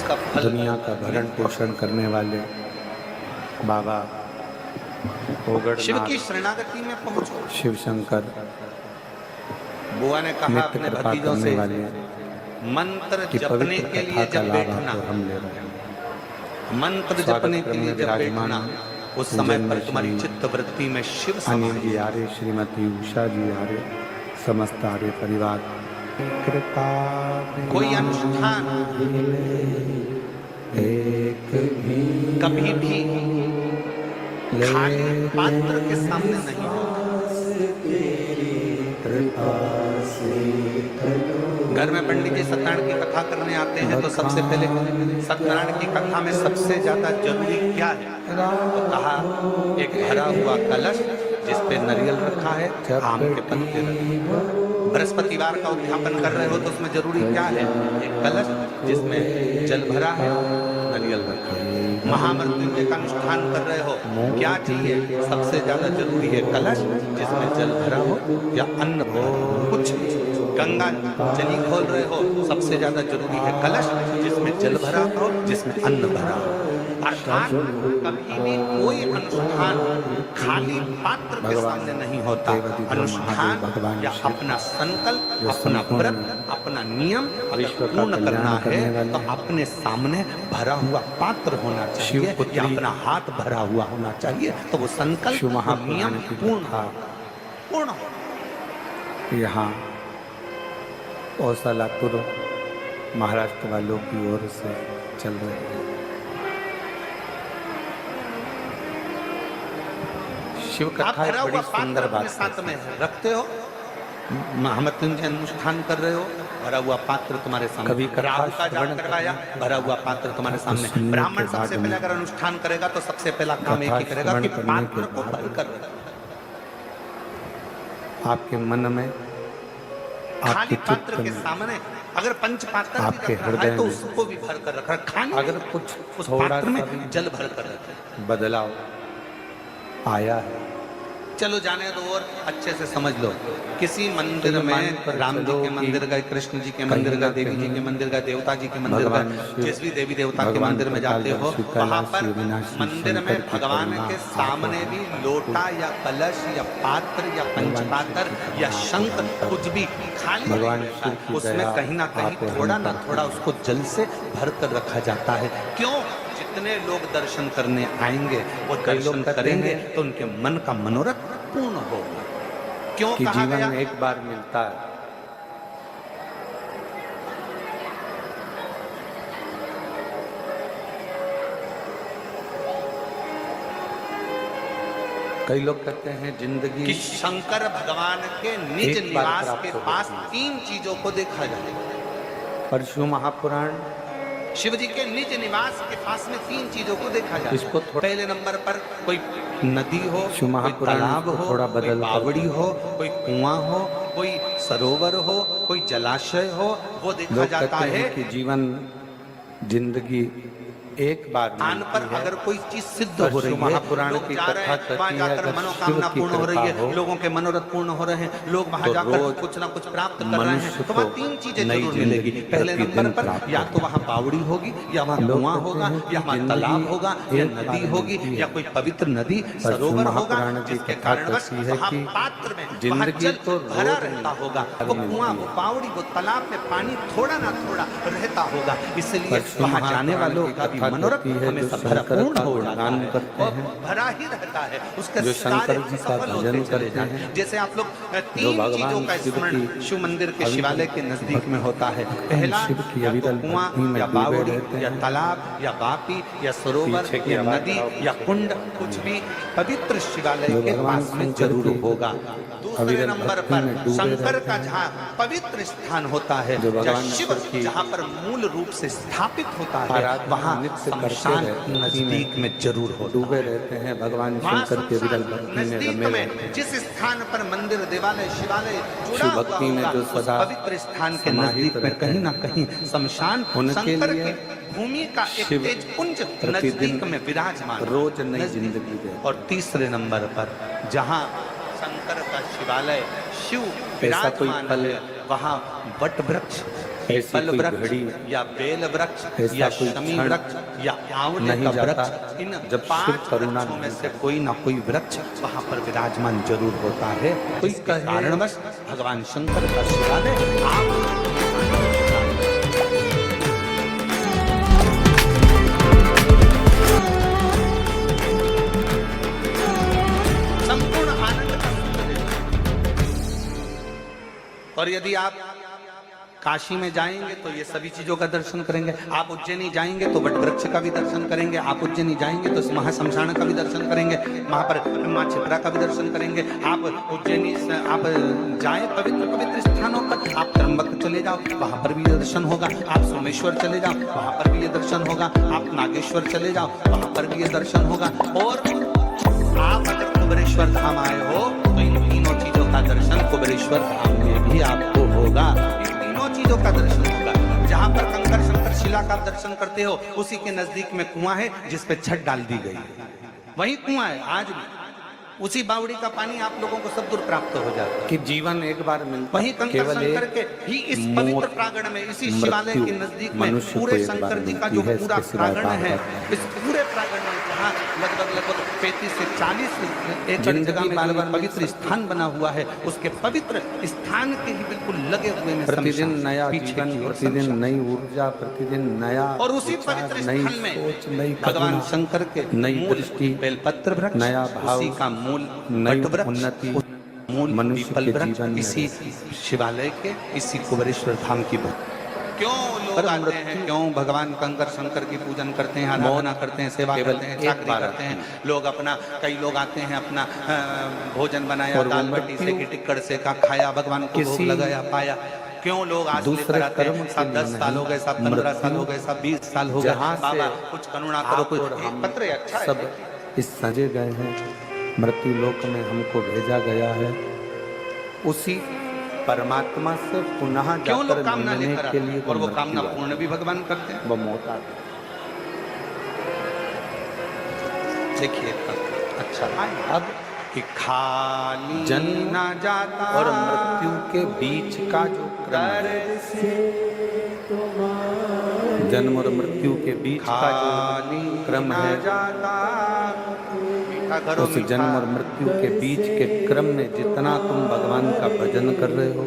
उसका फल दुनिया का भरण पोषण करने वाले बाबा शिव की ओगड़नाथ शरणागति में पहुंचो। शिव शंकर बुआ ने कहा नित्य अपने कृपा भतीजों करने से, वाले मंत्र की जपने पवित्र के कथा लिए का जब लाभ बैठना, आपको हम ले रहे हैं। मंत्र स्वागत जपने के क्रम लिए में जब विराजमान बैठना, उस समय उज्जैन पर में तुम्हारी श्री चित्त वृत्ति में शिव अनिल समाहित जी आर्य, श्रीमती उषा जी आर्य, समस्त आर्य परिवार कृपा कोई अनुष्ठान एक भी कभी भी खाली पात्र के सामने नहीं होता। घर में पंडित जी सत्यनारायण की कथा करने आते हैं तो सबसे पहले सत्यनारायण की कथा में सबसे ज्यादा जरूरी क्या है? तो कहा एक भरा हुआ कलश जिस पे नारियल रखा है, आम के पत्ते रखे। बृहस्पतिवार का उद्यापन कर रहे हो तो उसमें जरूरी क्या है? एक कलश जिसमें जल भरा है, नारियल रखा है। महामृत्युंजय का अनुष्ठान कर रहे हो, क्या चाहिए? सबसे ज्यादा जरूरी है कलश जिसमें जल भरा हो या अन्न भरा हो। कुछ गंगा जली खोल रहे हो, सबसे ज्यादा जरूरी है कलश जिसमें जल भरा हो, जिसमें अन्न भरा हो। अर्थात कभी भी कोई अनुष्ठान खाली पात्र के सामने नहीं होता। अनुष्ठान या अपना संकल्प, अपना व्रत, अपना नियम अगर पूर्ण करना है तो अपने सामने भरा हुआ पात्र होना चाहिए या अपना हाथ भरा हुआ होना चाहिए, तो वो संकल्प, वो नियम पूर्ण हो। यहाँ औसालापुर महाराष्ट्र वालों की ओर से चल रहे हैं। शिव कथा एक बड़ी सुंदर बात साथ में रखते हो। महामृत्युंजय अनुष्ठान कर रहे हो, भरा हुआ पात्र तुम्हारे सामने। कभी राहु का जाप करवाया, भरा हुआ पात्र तुम्हारे सामने। ब्राह्मण सबसे पहले अगर अनुष्ठान करेगा तो सबसे पहला काम एक ही करेगा कि पात्र को भर कर आपके मन में, खाली पात्र के सामने अगर पंच पात्र आपके हृदय तो उसको भी भर कर रखा। खाली अगर कुछ उस पात्र में जल भर कर रखा, बदलाव आया है, चलो जाने दो और अच्छे से समझ लो। किसी मंदिर में राम जी के मंदिर गए, कृष्ण जी के मंदिर गए, देवी जी के मंदिर गए, देवता जी के मंदिर गए, जिस भी देवी देवता के मंदिर में जाते हो वहां पर मंदिर में भगवान के सामने भी लोटा या कलश या पात्र या पंचपात्र या शंख कुछ भी खाली भगवान उसमें कहीं ना कहीं थोड़ा ना थोड़ा उसको जल से भर कर रखा जाता है। क्यों? जितने लोग दर्शन करने आएंगे वो दर्शन करेंगे तो उनके मन का मनोरथ पूर्ण होगा। क्यों कि जीवन में एक बार मिलता है। कई लोग कहते हैं जिंदगी कि शंकर भगवान के निज निवास के पास तीन चीजों को देखा जाएगा। परशु महापुराण शिव जी के निज निवास के पास में तीन चीजों को देखा जाए। इसको पहले नंबर पर कोई नदी हो, कोई तालाब हो, कोई बावड़ी हो, कोई कुआं हो, कोई सरोवर हो, कोई जलाशय हो, वो देखा जाता है कि जीवन जिंदगी एक बार स्थान पर अगर कोई चीज सिद्ध हो रही है, महापुराण की कथा वहां जाकर मनोकामना पूर्ण हो रही है, लोगों के मनोरथ पूर्ण हो रहे हैं, लोग वहां जाकर कुछ ना कुछ प्राप्त कर रहे हैं, तो वहां तीन चीजें जरूर मिलेगी। पहले नंबर पर या तो वहां बावड़ी होगी, या वहां कुआं होगा, या वहां तालाब होगा, या नदी होगी, या कोई पवित्र नदी सरोवर होगा, जिसके कारणवश वहां पात्र में वहां जल भरा रहता होगा। वो कुआं, वो बावड़ी, वो तालाब में पानी थोड़ा ना थोड़ा रहता होगा। इसलिए वहां जाने वालों का मनोरथ हमेशा भरपूर हो जाता है, भरा ही रहता है। उसके शंकर जी का भजन करते हैं। जैसे आप लोग तीन चीजों का स्मरण शिव मंदिर के शिवालय के नजदीक में होता है। पहला या तो कुआं या बावड़ी या तालाब या बापी या सरोवर या नदी या कुंड, कुछ भी पवित्र शिवालय के पास में जरूर होगा। दूसरे नंबर पर शंकर का जहाँ पवित्र स्थान होता है, शिव जहाँ पर मूल रूप से स्थापित होता है, वहाँ शमशान नजदीक में जरूर हो, डूबे रहते हैं भगवान शंकर के विरल भक्ति में। जिस स्थान पर मंदिर, देवालय, शिवालय जुड़ा भक्ति में जो सदा पवित्र स्थान के नजदीक में कहीं ना कहीं शमशान शंकर की भूमि का एक तेज पुंज नजदीक में विराजमान, रोज नई जिंदगी दे। और तीसरे नंबर पर जहाँ शंकर का शिवालय शिव विराजमान है, वहाँ वट वृक्ष ऐसी पीपल कोई वृक्ष घड़ी या बेल वृक्ष ऐसा या कोई शमी क्षण वृक्ष या आंवले नहीं का जाता वृक्ष, इन जब शिव 5 करुणा वृक्षों में से कोई ना कोई वृक्ष वहां पर विराजमान जरूर होता है। तो इसका कारणवश भगवान शंकर का शिवालय आप संपूर्ण आनंद का सुख देता। और यदि आप काशी में जाएंगे तो ये सभी चीजों का दर्शन करेंगे। आप उज्जैनी जाएंगे तो वट वृक्ष का भी दर्शन करेंगे। आप उज्जैनी जाएंगे तो महाशमशान का भी दर्शन करेंगे। वहां पर माँ छिपरा का भी दर्शन करेंगे। आप उज्जैनी आप जाए पवित्र पवित्र स्थानों पर, आप त्र्यंबक चले जाओ, वहां पर भी ये दर्शन होगा। आप सोमेश्वर चले जाओ, वहां पर भी ये दर्शन होगा। आप नागेश्वर चले जाओ, वहां पर भी ये दर्शन होगा। और आप अगर कुबेरेश्वर धाम आए हो तो इन तीनों चीजों का दर्शन कुबेरेश्वर धाम में भी आपको होगा। इन तीनों चीजों का दर्शन होगा। जहां पर कंकर शंकर शिला का दर्शन करते हो, उसी के नजदीक में कुआं है जिस पे छत डाल दी गई है। वही कुआं है आज भी। उसी बावड़ी का पानी आप लोगों को सब दूर प्राप्त हो जाता है कि जीवन एक बार मिलता वही कंकर केवल शंकर एक के ही इस पवित्र प्रांगण में, इसी शिवालय के नजदीक में मनुष्य को पूरे एक बार शंकर जी का जो मिलती है, पूरा इसके सिवाय प्रांगण है, बार-बार इस पूरे प्रांगण में जहाँ लगभग 35 से 40 एकड़ जिंदगी जगह में बार-बार जो पवित्र स्थान बना हुआ है, उसके पवित्र स्थान के ही बिल्कुल लगे हुए में प्रतिदिन शमशान, नया पीछे जीवन, की ओर प्रतिदिन शमशान। नई ऊर्जा, प्रतिदिन नया और उसी विचार, पवित्र नई स्थान में सोच, नई भगवान करुणा, शंकर के नई मूल दृष्टि, बेलपत्र वृक्ष, नया भाव, उसी का मूल नई वट वृक्ष, उन्नति, मूल मनुष्य पीपल के वृक्ष जीवन में इसी शिवालय के, इसी कुबेरेश्वर धाम की बात। क्यों लोग आते हैं, क्यों भगवान कंकर शंकर की पूजन करते हैं, आराधना करते हैं, सेवा करते हैं, चाकरी करते हैं लोग अपना। कई लोग आते हैं अपना भोजन बनाया, दाल बाटी से, टिक्कड़ से का खाया, भगवान को भोग लगाया, पाया। क्यों लोग आज दूसरे लेकर आते कर्म हैं? के सब लिए 10 साल हो गए, सब 15 साल हो गए, सब 20 साल हो गए, जहाँ से बाबा कुछ करुणा करो, आप कुछ और हम पत्र अच्छा है। सब इस सजे गए हैं, मृत्यु लोक में हमको भेजा गया है। उसी परमात्मा से पुनः क्यों लोग जाकर कामना मिलने लेकर के आते लिए हैं? और वो मृत्यु कामना आती है। पूर्ण भी भगवान करते हैं। वो मौत आती देखिए अच्छा अब कि खाली जन्म ना जाता और मृत्यु के बीच का जो क्रम है, जन्म और मृत्यु के बीच का जो क्रम है, उस जन्म और मृत्यु के बीच के क्रम में जितना तुम भगवान का भजन कर रहे हो,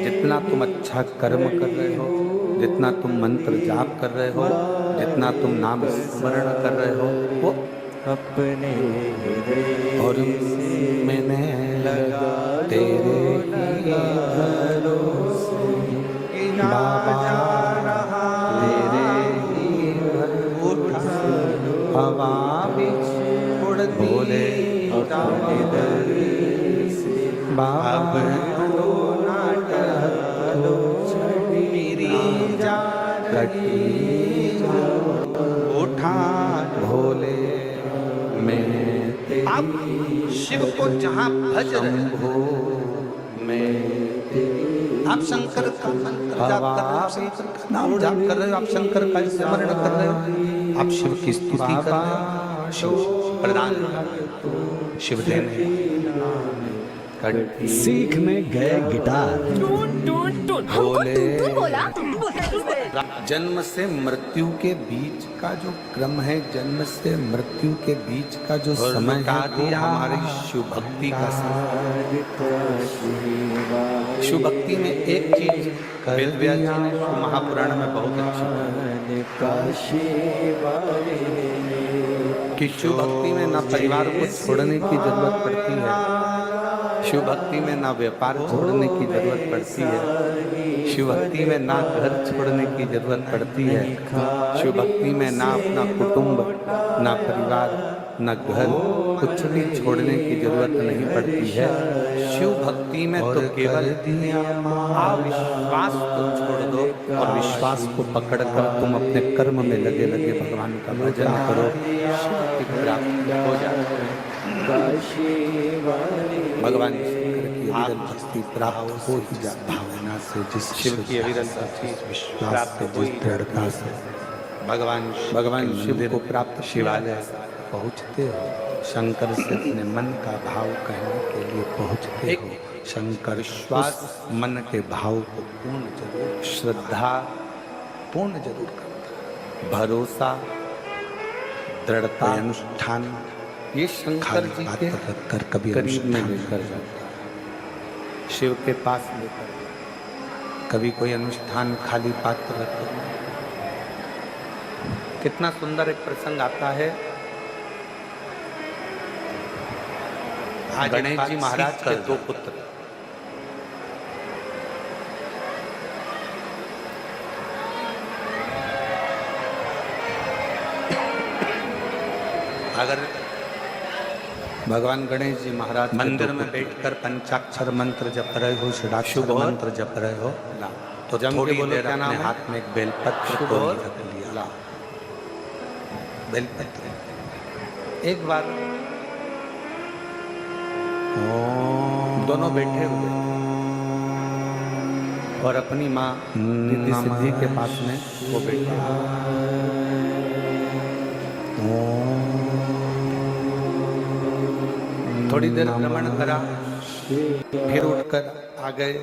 जितना तुम अच्छा कर्म कर रहे हो, जितना तुम मंत्र जाप कर रहे हो, जितना तुम नाम स्मरण कर रहे हो, वो अपने और मैंने लगा तेरे बाबा तेरे हवा उड़ बोले बाबा उठा भोले मैं आप शिव को जहाँ भज रहे हो, आप शंकर का मंत्र जाप कर रहे हो, शंकर का नाम जाप कर रहे हो, आप शंकर का स्मरण कर रहे हो, आप शिव की स्तुति कर रहे हो, शिव प्रदान शिव देने सीखने गए गिटार। भोले बोला जन्म से मृत्यु के बीच का जो क्रम है, जन्म से मृत्यु के बीच का जो समय है, वो हमारी शिव भक्ति का समय। शिव भक्ति में एक चीज वेद व्यास जी ने शिव महापुराण में बहुत अच्छी कि शिव भक्ति में ना परिवार को छोड़ने की जरूरत पड़ती है, शिव भक्ति में ना व्यापार छोड़ने की जरूरत पड़ती है, शिव भक्ति में ना घर छोड़ने की जरूरत पड़ती है, शिव भक्ति में ना अपना कुटुंब, ना परिवार, ना घर, कुछ भी छोड़ने की जरूरत नहीं पड़ती है। शिव भक्ति में तो केवल विश्वास को छोड़ दो और विश्वास को पकड़कर तुम अपने कर्म में लगे लगे भगवान का भजन करो, शिव की प्राप्ति हो जाती है। भगवान शंकर की अविरल भक्ति प्राप्त हो ही जाती है। भावना से जिस शिव की अविरल भक्ति प्राप्त हो ही दृढ़ता से भगवान शिव को प्राप्त शिवालय पहुँचते हो, शंकर से अपने मन का भाव कहने के लिए पहुँचते हो, शंकर विश्वास मन के भाव को पूर्ण जरूर, श्रद्धा पूर्ण जरूर करता, भरोसा, दृढ़ता, अनुष्ठान, ये शंकर जी के रखकर कभी करीब में लेकर जाता है, शिव के पास लेकर, कभी कोई अनुष्ठान खाली पात्र रखकर। कितना सुंदर एक प्रसंग आता है, गणेश जी महाराज के दो पुत्र, अगर भगवान गणेश जी महाराज मंदिर में बैठकर पंचाक्षर मंत्र जप रहे हो, षडाक्षर मंत्र जप रहे हो, तो जम के बोलो क्या नाम है, हाथ में एक बेलपत्र को रख लिया, बेलपत्र। एक बार दोनों बैठे हुए और अपनी माँ रिद्धि सिद्धि के पास में वो बैठे थोड़ी देर भ्रमण करा, फिर उठकर आ गए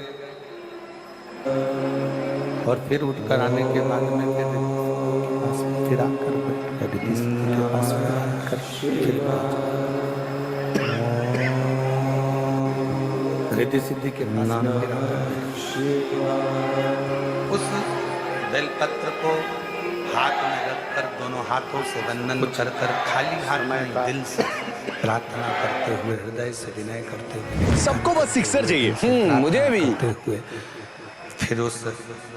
और फिर उठकर आने के बाद में फिर आकर रिद्धि सिद्धि के पास में आकर फिर रिद्धि सिद्धि के नाम उस बेलपत्र को हाथ में रखकर दोनों हाथों से वंदन कर खाली हाथ में दिल से प्रार्थना करते हुए, हृदय से विनय करते हुए, सबको बस सिक्सर चाहिए, मुझे भी हुए, फिर उस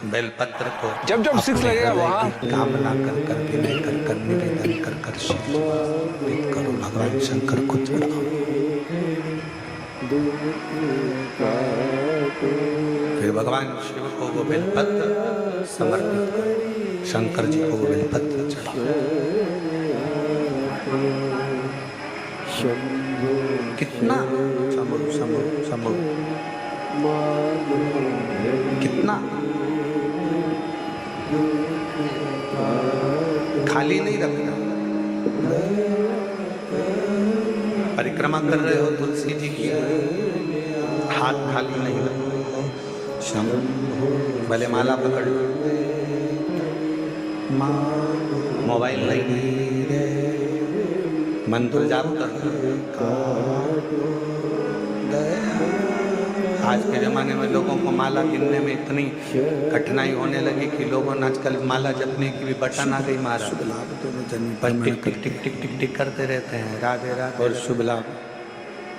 बेलपत्र को जब जब सिक्स लगेगा वहाँ कामना कर विनय कर निवेदन कर शिव करो, भगवान शंकर को चढ़ाओ। फिर भगवान शिव को वो बेलपत्र समर्पित करो, शंकर जी को वो बेलपत्र चढ़ाओ। कितना समो कितना खाली नहीं रखना। परिक्रमा कर रहे हो तुलसी जी की, हाथ खाली नहीं रखना, भले माला पकड़ लो, मोबाइल नहीं, मंत्र जाप कर। आज के जमाने में लोगों को माला गिनने में इतनी कठिनाई होने लगी कि लोगों ने आजकल माला जपने की भी बटन आ गई मारा, पर टिक टिक टिक टिक टिक टिक करते रहते हैं, राधे राधे और शुभ लाभ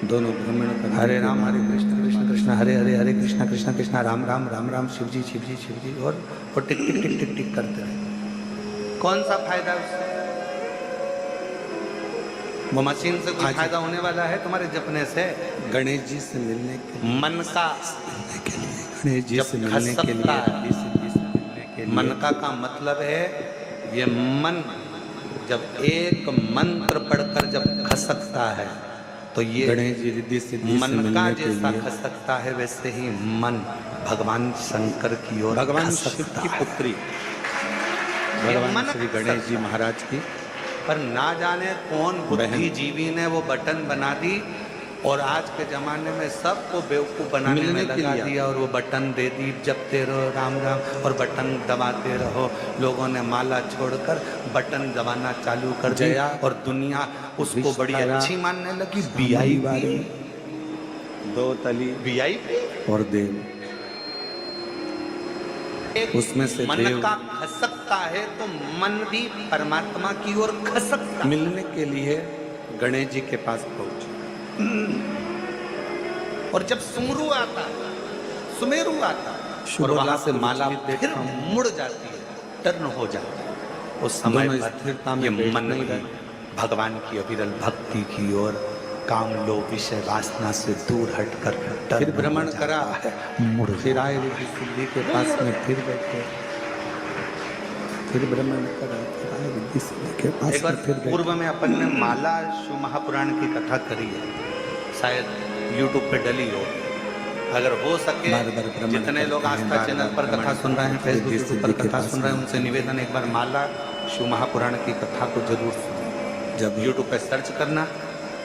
दोनों भ्रमण। हरे राम हरे कृष्ण कृष्ण कृष्ण हरे हरे, हरे कृष्ण कृष्ण कृष्ण राम राम राम राम, शिव जी शिव जी शिव जी, और वो टिक टिक टिक टिक टिक करते रहे। कौन सा फायदा उससे? वो मशीन से कुछ फायदा होने वाला है तुम्हारे जपने से? गणेश जी से मिलने के मन का गणेश जी से मिलने के लिए, मन का मतलब है ये मन जब एक मंत्र पढ़कर जब खसकता है तो ये गणेश जी रिद्धि सिद्धि मन का जैसा खसकता है, वैसे ही मन भगवान शंकर की ओर, भगवान शिव की पुत्री भगवान श्री गणेश जी महाराज की। पर ना जाने कौन बुद्धिजीवी ने वो बटन बना दी और आज के जमाने में सबको बेवकूफ बनाने में लगा दिया और वो बटन दे दी, जपते रहो राम राम और बटन दबाते रहो। लोगों ने माला छोड़कर बटन दबाना चालू कर दिया और दुनिया उसको बड़ी अच्छी मानने लगी। वीआईपी, दो तली वीआईपी और देव, उसमें से मन का खसकता है तो मन भी परमात्मा की ओर खसकता। मिलने के लिए गणेश जी के पास पहुंचे और जब सुमेरु आता और वहां से माला फिर मुड़ जाती है, टर्न हो जाती है, उस समय स्थिरता में मन भगवान की अविरल भक्ति की ओर, काम लोभ विषय वासना से दूर हटकर फिर भ्रमण करा, मुड़ फिर आए रिद्धि सिद्धि के पास में, फिर बैठे, फिर भ्रमण करा, फिर आए रिद्धि सिद्धि के पास। एक बार फिर पूर्व में अपन ने माला शिव महापुराण की कथा करी है, शायद YouTube पे डली हो। अगर हो सके जितने लोग आस्था चैनल पर कथा सुन रहे हैं, फेसबुक पर कथा सुन रहे हैं, उनसे निवेदन एक बार माला शिव महापुराण की कथा को जरूर सुनो। जब YouTube पे सर्च करना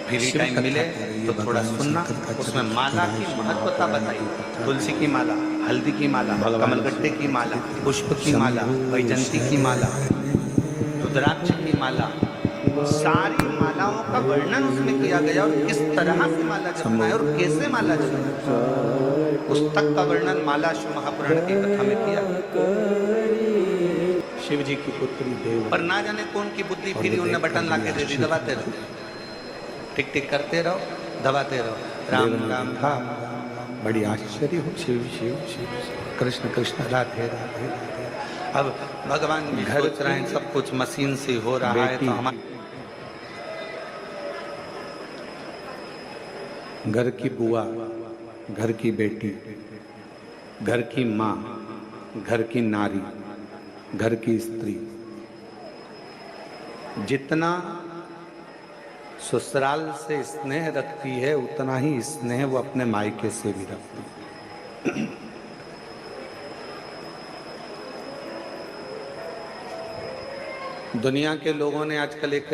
फ्री टाइम मिले तो थोड़ा सुनना, उसमें माला की महत्वता बताई। तुलसी की माला, हल्दी की माला, कमलगट्टे की माला, पुष्प की माला, वैजंती की माला, रुद्राक्ष की माला, सारी मालाओं का वर्णन उसमें किया गया और किस तरह से माला जपना है और कैसे माला जपना है, पुस्तक का वर्णन माला शिव महापुराण की कथा में किया। शिव जी की पुत्री देव, पर ना जाने कौन की बुद्धि फिरी, उन्हें बटन ला के दे दी, दबाते रहो, टिक टिक करते रहो, दबाते रहो, राम राम था। बड़ी आश्चर्य हो, शिव शिव शिव कृष्ण कृष्ण राधे राधे राधे। अब भगवान भी घर सोच रहे हैं सब कुछ मशीन से हो रहा है तो हमारे घर की बुआ, घर की बेटी, घर की माँ, घर की नारी, घर की स्त्री जितना ससुराल से स्नेह रखती है उतना ही स्नेह वो अपने मायके से भी रखती है। दुनिया के लोगों ने आजकल एक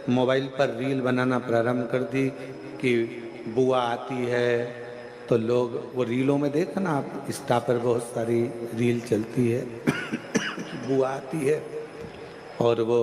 मोबाइल पर रील बनाना प्रारंभ कर दी कि बुआ आती है तो लोग वो रीलों में देखा ना आप, इंस्टा पर बहुत सारी रील चलती है बुआ आती है और वो